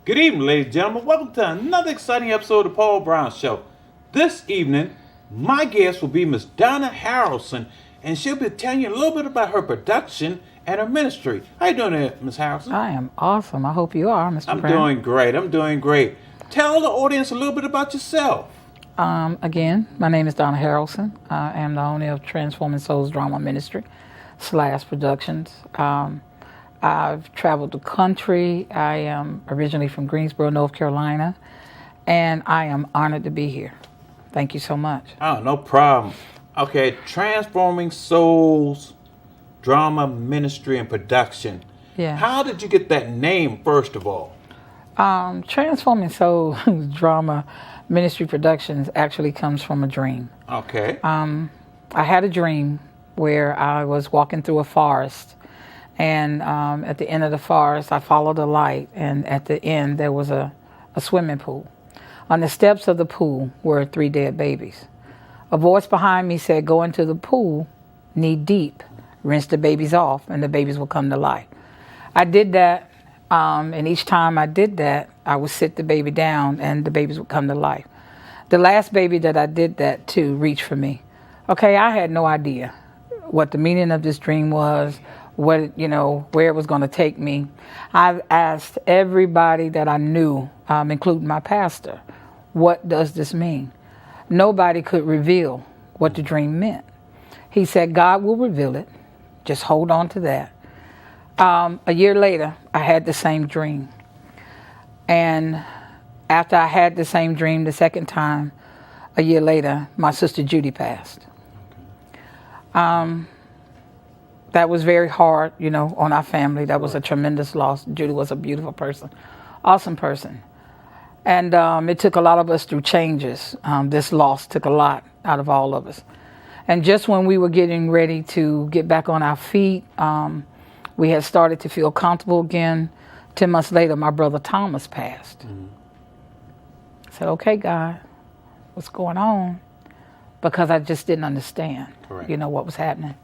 Good evening, ladies and gentlemen. Welcome to another exciting episode of the Paul Brown Show. This evening, my guest will be Miss Donna Harrelson, and she'll be telling you a little bit about her production and her ministry. How you doing there, Miss Harrelson? I am awesome. I hope you are, Mr. I'm Brown. I'm doing great. Tell the audience a little bit about yourself. Again, my name is Donna Harrelson. I am the owner of Transforming Souls Drama Ministry / Productions. I've traveled the country. I am originally from Greensboro, North Carolina, and I am honored to be here. Thank you so much. Oh, no problem. Okay, Transforming Souls Drama Ministry and Production. Yeah. How did you get that name, first of all? Transforming Souls Drama Ministry Productions actually comes from a dream. Okay. I had a dream where I was walking through a forest, and at the end of the forest, I followed a light, and at the end, there was a swimming pool. On the steps of the pool were 3 dead babies. A voice behind me said, "Go into the pool, knee deep, rinse the babies off, and the babies will come to life." I did that, and each time I did that, I would sit the baby down, and the babies would come to life. The last baby that I did that to reached for me. Okay, I had no idea what the meaning of this dream was, where it was going to take me. I've asked everybody that I knew, including my pastor, what does this mean? Nobody could reveal what the dream meant. He said, God will reveal it. Just hold on to that. A year later, I had the same dream. And after I had the same dream the second time, a year later, my sister Judy passed. That was very hard, on our family. That was a tremendous loss. Judy was a beautiful person, awesome person. And it took a lot of us through changes. This loss took a lot out of all of us. And just when we were getting ready to get back on our feet, we had started to feel comfortable again. 10 months later, my brother Thomas passed. Mm-hmm. I said, okay, God, what's going on? Because I just didn't understand, what was happening.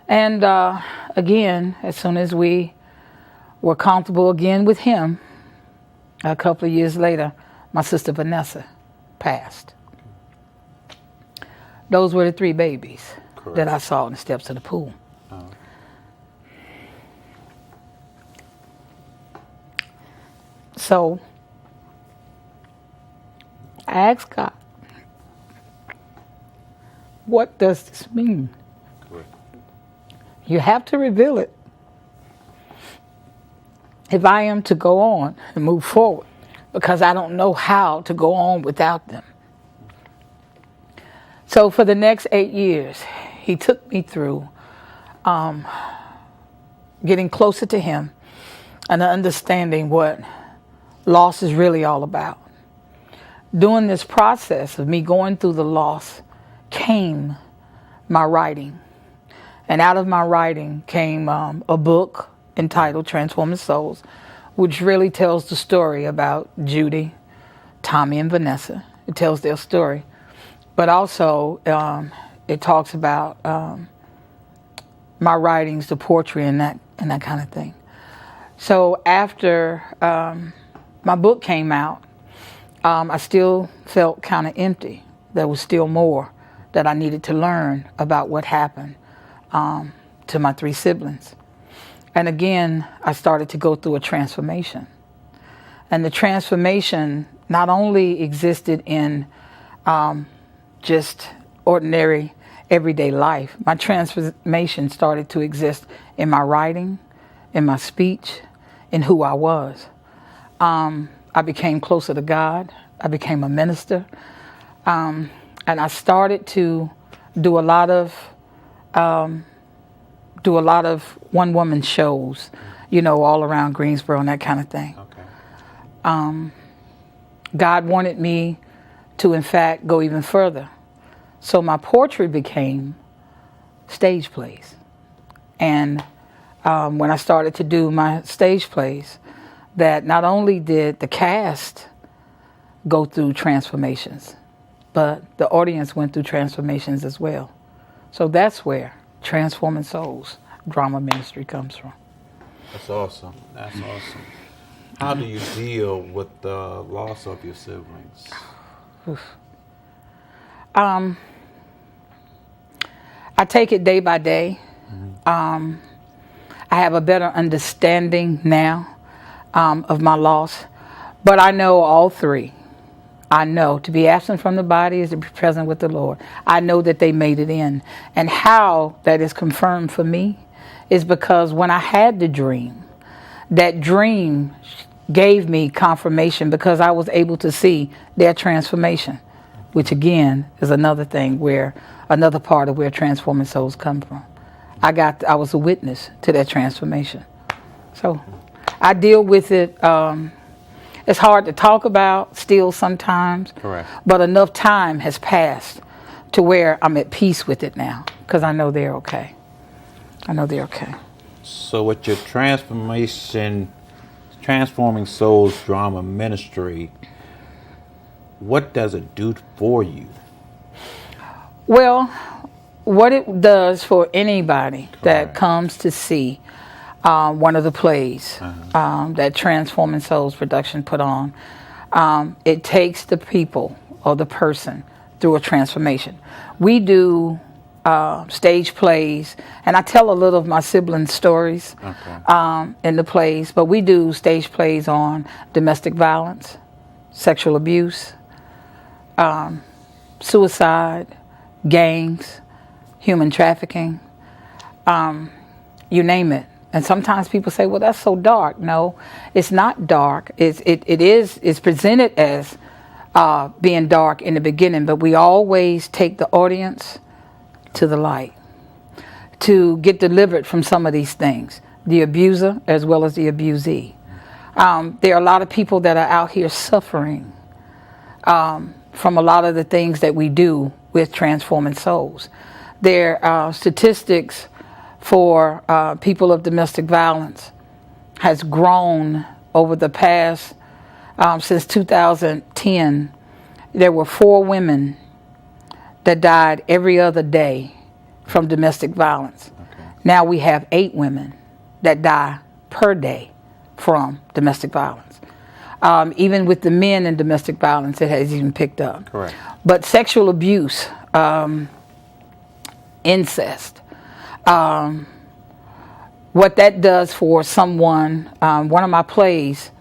And again, as soon as we were comfortable again with him, a couple of years later, my sister Vanessa passed. Those were the 3 babies that I saw on the steps of the pool. Oh. So I asked God, what does this mean? You have to reveal it if I am to go on and move forward, because I don't know how to go on without them. So for the next 8 years, he took me through getting closer to him and understanding what loss is really all about. During this process of me going through the loss came my writing. And out of my writing came a book entitled Transforming Souls, which really tells the story about Judy, Tommy, and Vanessa. It tells their story. But also it talks about my writings, the poetry, and that kind of thing. So after my book came out, I still felt kind of empty. There was still more that I needed to learn about what happened to my 3 siblings. And again, I started to go through a transformation. And the transformation not only existed in just ordinary, everyday life. My transformation started to exist in my writing, in my speech, in who I was. I became closer to God. I became a minister. And I started to do a lot of one-woman shows, all around Greensboro and that kind of thing. Okay. God wanted me to, in fact, go even further. So my poetry became stage plays. And when I started to do my stage plays, that not only did the cast go through transformations, but the audience went through transformations as well. So that's where Transforming Souls Drama Ministry comes from. That's awesome. That's awesome. How do you deal with the loss of your siblings? I take it day by day. I have a better understanding now of my loss, but I know all three. I know to be absent from the body is to be present with the Lord. I know that they made it in. And how that is confirmed for me is because when I had the dream, that dream gave me confirmation because I was able to see their transformation, which again is another thing another part of where transforming souls come from. I was a witness to that transformation. So I deal with it. It's hard to talk about still sometimes. Correct. But enough time has passed to where I'm at peace with it now because I know they're okay. So with your Transforming Souls drama ministry, what does it do for you? Well, what it does for anybody that comes to see one of the plays that Transforming Souls production put on, it takes the people or the person through a transformation. We do stage plays, and I tell a little of my siblings' stories in the plays, but we do stage plays on domestic violence, sexual abuse, suicide, gangs, human trafficking, you name it. And sometimes people say, well, that's so dark. No, it's not dark. It's presented as being dark in the beginning, but we always take the audience to the light to get delivered from some of these things, the abuser as well as the abusee. There are a lot of people that are out here suffering from a lot of the things that we do with Transforming Souls. There are statistics for people of domestic violence has grown over the past, since 2010, there were 4 women that died every other day from domestic violence. Now we have 8 women that die per day from domestic violence. Even with the men in domestic violence, it has even picked up. Correct. But sexual abuse, incest, what that does for someone, one of my plays,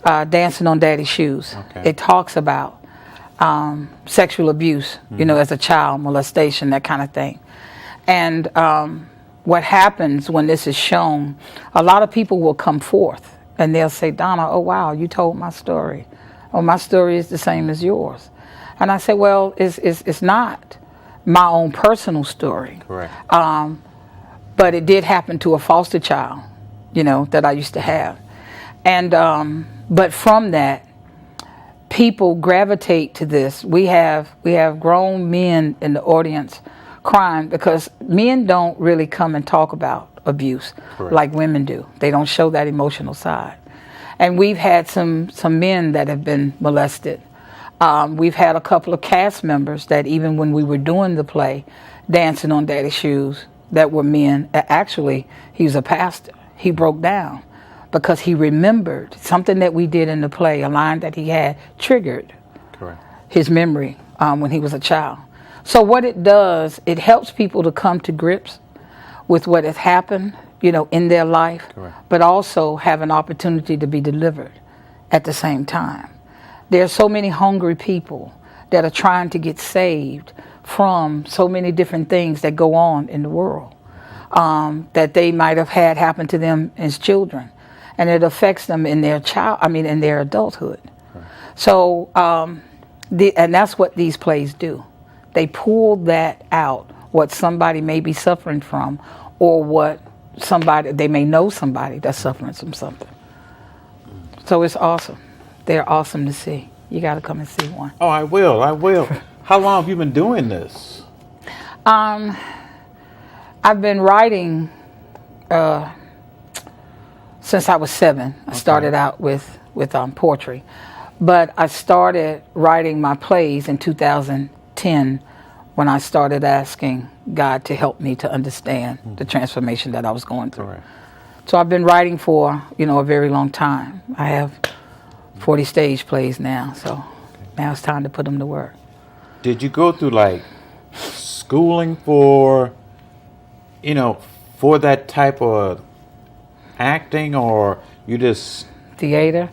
Dancing on Daddy's Shoes, it talks about sexual abuse, as a child, molestation, that kind of thing. And what happens when this is shown, a lot of people will come forth and they'll say, Donna, oh wow, you told my story. Oh, my story is the same as yours. And I say, well, it's not my own personal story. Correct. But it did happen to a foster child, that I used to have. And but from that, people gravitate to this. We have grown men in the audience crying because men don't really come and talk about abuse like women do. They don't show that emotional side. And we've had some men that have been molested. We've had a couple of cast members that even when we were doing the play, Dancing on Daddy's Shoes, that were men. Actually, he was a pastor. He broke down because he remembered something that we did in the play, a line that he had triggered his memory when he was a child. So what it does, it helps people to come to grips with what has happened, in their life, but also have an opportunity to be delivered at the same time. There are so many hungry people that are trying to get saved from so many different things that go on in the world that they might have had happen to them as children, and it affects them in their in their adulthood. So, and that's what these plays do. They pull that out, what somebody may be suffering from, or what they may know somebody that's suffering from something. So it's awesome. They're awesome to see. You got to come and see one. Oh, I will. How long have you been doing this? I've been writing since I was 7. I started out with poetry, but I started writing my plays in 2010 when I started asking God to help me to understand the transformation that I was going through. So I've been writing for, a very long time. I have 40 stage plays now, so now it's time to put them to work. Did you go through like schooling for, for that type of acting, or you just... Theater?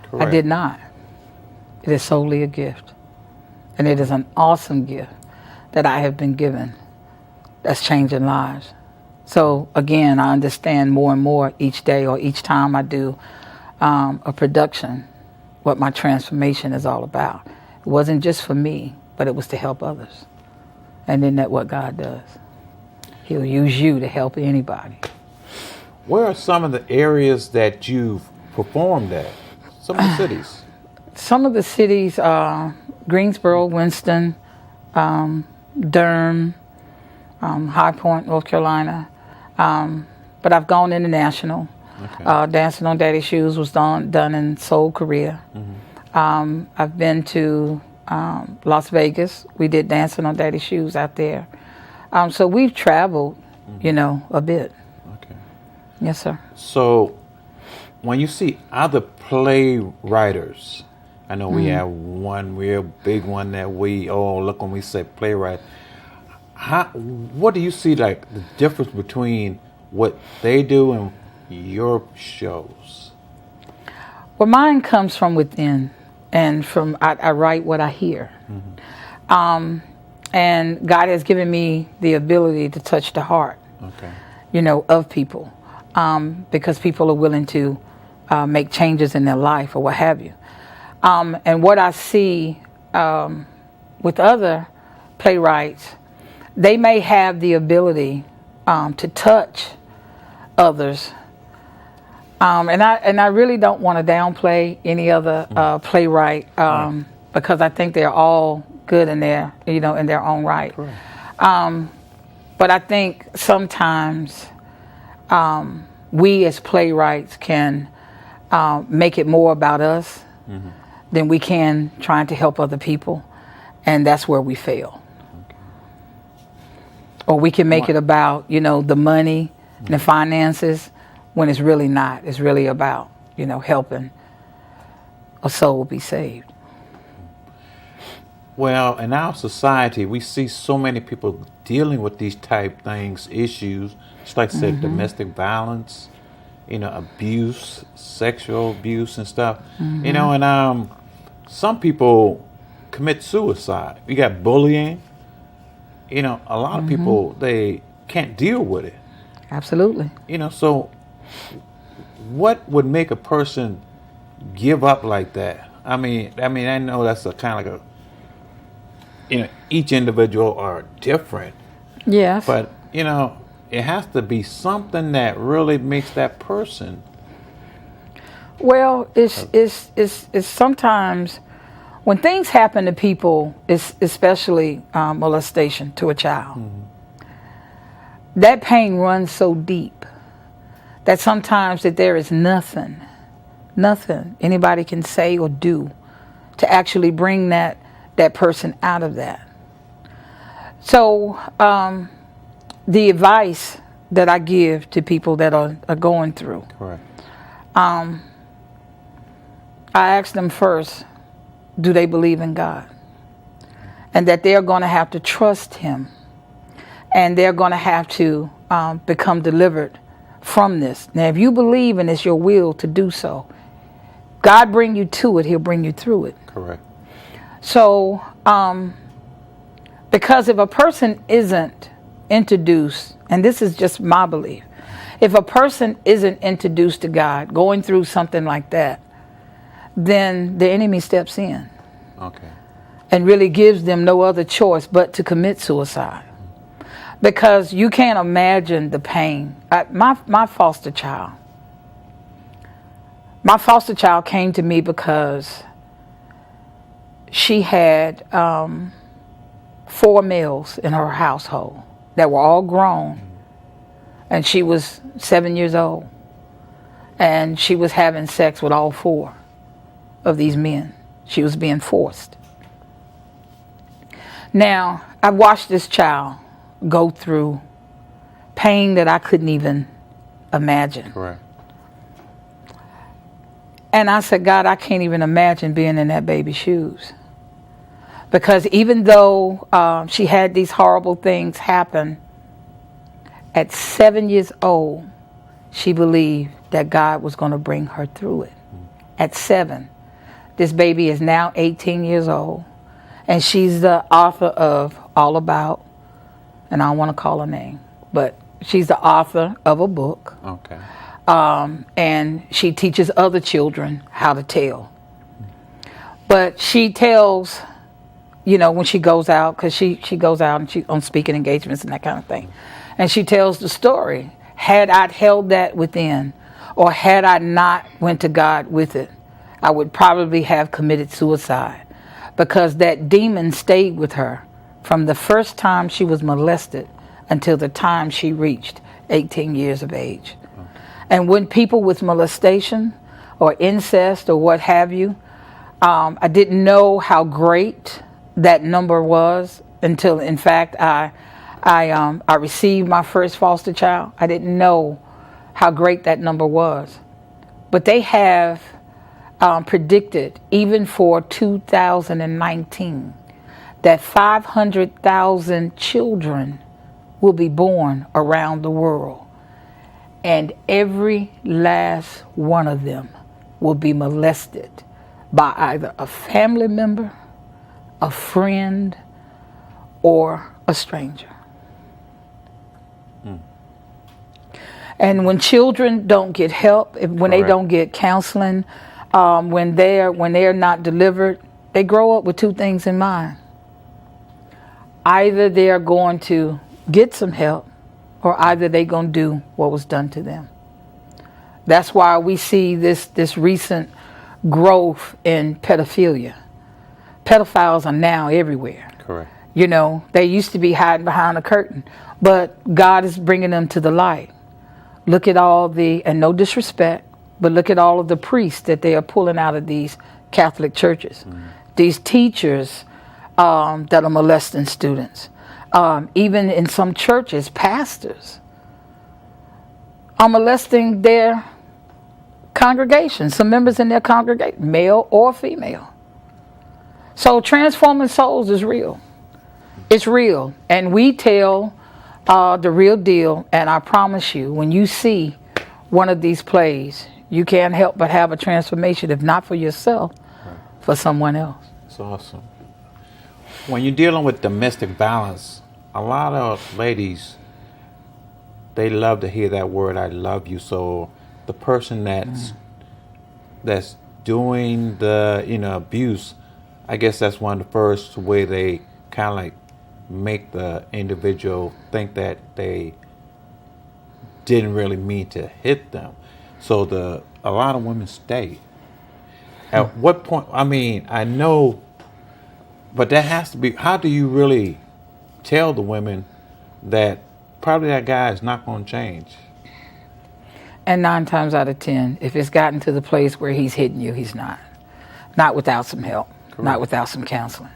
Correct. I did not. It is solely a gift. And it is an awesome gift that I have been given that's changing lives. So again, I understand more and more each day or each time I do a production what my transformation is all about. It wasn't just for me, but it was to help others. And isn't that what God does? He'll use you to help anybody. Where are some of the areas that you've performed at? Some of the cities? Some of the cities are Greensboro, Winston, Durham, High Point, North Carolina. But I've gone international. Okay. Dancing on Daddy's Shoes was done in Seoul, Korea. Mm-hmm. I've been to Las Vegas. We did Dancing on Daddy's Shoes out there. So we've traveled, a bit. Okay. Yes, sir. So when you see other playwriters, I know we have one real big one that we all look when we say playwright. What do you see like the difference between what they do and your shows? Well, mine comes from within, and I write what I hear. Mm-hmm. And God has given me the ability to touch the heart, of people, because people are willing to make changes in their life or what have you. And what I see with other playwrights, they may have the ability to touch others. And I really don't want to downplay any other playwright because I think they're all good in their own right. But I think sometimes we as playwrights can make it more about us than we can trying to help other people, and that's where we fail. Or we can make it about the money, the finances, when it's really not. It's really about, helping a soul be saved. Well, in our society, we see so many people dealing with these type things, issues, just like I said, domestic violence, abuse, sexual abuse and stuff. And some people commit suicide. You got bullying. A lot of people, they can't deal with it. Absolutely. So what would make a person give up like that? I know that's a kind of like each individual are different. Yes. But, it has to be something that really makes that person. Well, it's sometimes when things happen to people, especially molestation to a child, that pain runs so deep that sometimes that there is nothing anybody can say or do to actually bring that person out of that. So the advice that I give to people that are going through, Correct. I ask them first, do they believe in God? And that they're going to have to trust Him. And they're going to have to become delivered from this. Now, if you believe and it's your will to do so, God bring you to it, He'll bring you through it. Correct. So, because if a person isn't introduced, and this is just my belief, if a person isn't introduced to God, going through something like that, then the enemy steps in. Okay. And really gives them no other choice but to commit suicide. Because you can't imagine the pain. My foster child came to me because she had 4 males in her household that were all grown. And she was 7 years old. And she was having sex with all 4 of these men. She was being forced. Now, I watched this child go through pain that I couldn't even imagine. Correct. And I said, God, I can't even imagine being in that baby's shoes. Because even though she had these horrible things happen, at 7 years old, she believed that God was going to bring her through it. At 7. This baby is now 18 years old. And she's the author of All About, and I don't want to call her name, but she's the author of a book. Okay. And she teaches other children how to tell. But she tells, when she goes out, because she goes out and she on speaking engagements and that kind of thing. And she tells the story. Had I held that within, or had I not went to God with it, I would probably have committed suicide. Because that demon stayed with her from the first time she was molested until the time she reached 18 years of age. Okay. And when people with molestation or incest or what have you, I didn't know how great that number was until, in fact, I received my first foster child. I didn't know how great that number was. But they have predicted, even for 2019, that 500,000 children will be born around the world. And every last one of them will be molested by either a family member, a friend, or a stranger. And when children don't get help, when they don't get counseling, when they're not delivered, they grow up with two things in mind. Either they're going to get some help, or either they're going to do what was done to them. That's why we see this recent growth in pedophilia. Pedophiles are now everywhere. Correct. They used to be hiding behind a curtain, but God is bringing them to the light. Look at all and no disrespect, but look at all of the priests that they are pulling out of these Catholic churches. These teachers that are molesting students. Even in some churches, pastors are molesting their congregation, some members in their congregation, male or female. So transforming souls is real. It's real. And we tell the real deal, and I promise you, when you see one of these plays, you can't help but have a transformation, if not for yourself, for someone else. It's awesome. When you're dealing with domestic violence, a lot of ladies, they love to hear that word, I love you. So the person that's doing the abuse, I guess that's one of the first way they kind of like make the individual think that they didn't really mean to hit them. So a lot of women stay. At what point, I know, but that has to be, how do you really tell the women that probably that guy is not going to change? And 9 times out of 10, if it's gotten to the place where he's hitting you, he's not. Not without some help. Correct. Not without some counseling.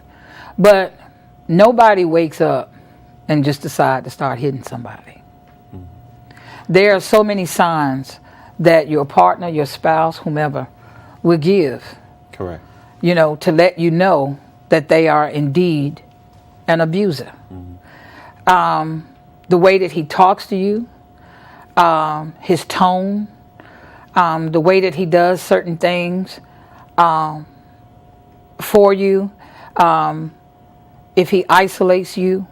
But nobody wakes up and just decide to start hitting somebody. There are so many signs that your partner, your spouse, whomever, will give. Correct. To let you know that they are indeed an abuser. The way that he talks to you, his tone, the way that he does certain things for you, if he isolates you